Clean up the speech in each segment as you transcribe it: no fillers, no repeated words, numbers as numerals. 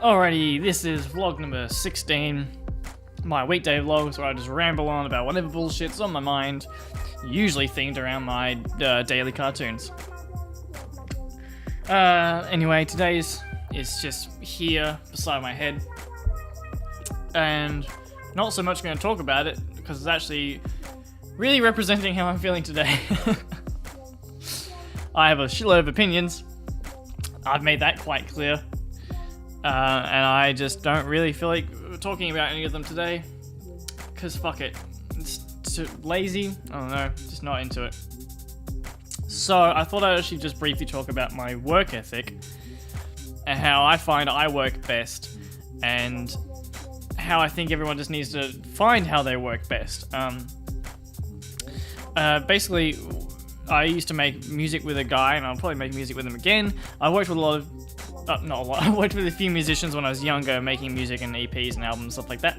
Alrighty, this is vlog number 16, my weekday vlogs where I just ramble on about whatever bullshit's on my mind, usually themed around my daily cartoons. Anyway, today's is just here beside my head, and not so much going to talk about it because it's actually really representing how I'm feeling today. I have a shitload of opinions, I've made that quite clear. And I just don't really feel like talking about any of them today, because fuck it, it's too lazy, I don't know, just not into it. So I thought I'd actually just briefly talk about my work ethic, and how I find I work best, and how I think everyone just needs to find how they work best. Basically, I used to make music with a guy, and I'll probably make music with him again. I worked with a lot of not a lot. I worked with a few musicians when I was younger, making music and EPs and albums, stuff like that.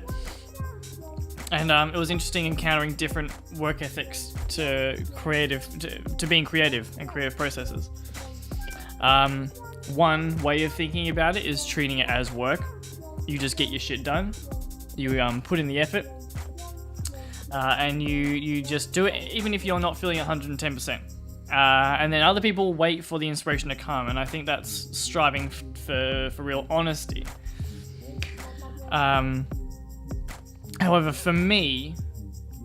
And it was interesting encountering different work ethics to being creative and creative processes. One way of thinking about it is treating it as work. You just get your shit done. You put in the effort, and you just do it, even if you're not feeling 110%. And then other people wait for the inspiration to come, and I think that's striving for real honesty. However, for me,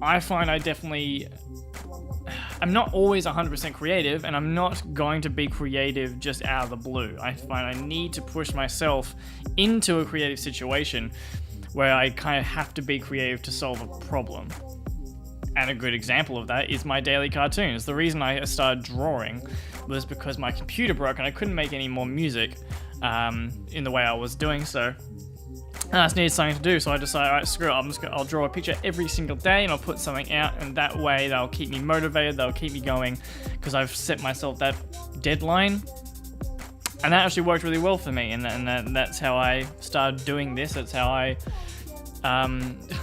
I find I'm not always 100% creative, and I'm not going to be creative just out of the blue. I find I need to push myself into a creative situation where I kind of have to be creative to solve a problem. And a good example of that is my daily cartoons. The reason I started drawing was because my computer broke and I couldn't make any more music in the way I was doing so. And I just needed something to do, so I decided, alright, screw it, I'll draw a picture every single day and I'll put something out, and that way that'll keep me motivated, that'll keep me going, because I've set myself that deadline. And that actually worked really well for me, and that's how I started doing this. That's how I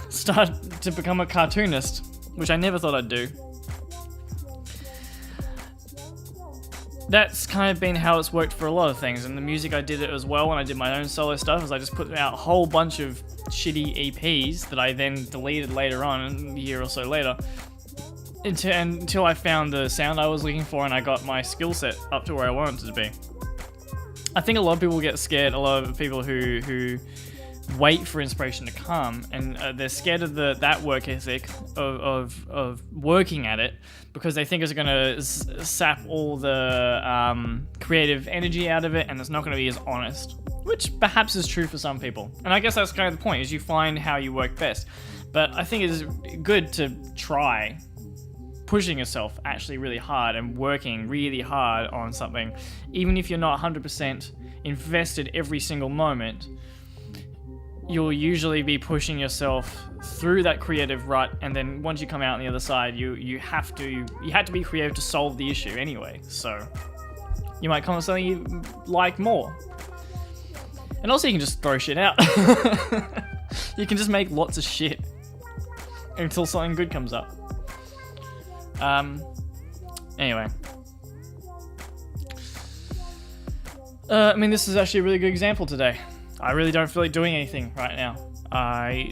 started to become a cartoonist, which I never thought I'd do. That's kind of been how it's worked for a lot of things, and the music I did it as well when I did my own solo stuff, is I just put out a whole bunch of shitty EPs that I then deleted later on, a year or so later, until I found the sound I was looking for and I got my skill set up to where I wanted it to be. I think a lot of people get scared, a lot of people who wait for inspiration to come, and they're scared of that work ethic of working at it, because they think it's going to sap all the creative energy out of it, and it's not going to be as honest, which perhaps is true for some people. And I guess that's kind of the point, is you find how you work best. But I think it's good to try pushing yourself actually really hard and working really hard on something, even if you're not 100% invested every single moment. You'll usually be pushing yourself through that creative rut, and then once you come out on the other side, you have to be creative to solve the issue anyway. So you might come up with something you like more, and also you can just throw shit out. You can just make lots of shit until something good comes up. Anyway. I mean, this is actually a really good example today. I really don't feel like doing anything right now.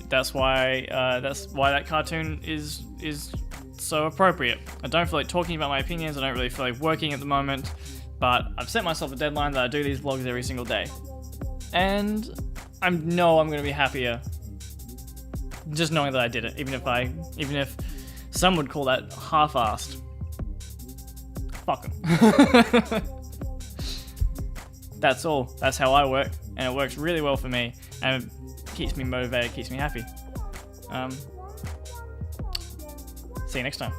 That's why that cartoon is so appropriate. I don't feel like talking about my opinions. I don't really feel like working at the moment, but I've set myself a deadline that I do these vlogs every single day, and I know I'm going to be happier just knowing that I did it, even if some would call that half-assed. Fuck 'em. That's all. That's how I work, and it works really well for me, and it keeps me motivated, keeps me happy. See you next time.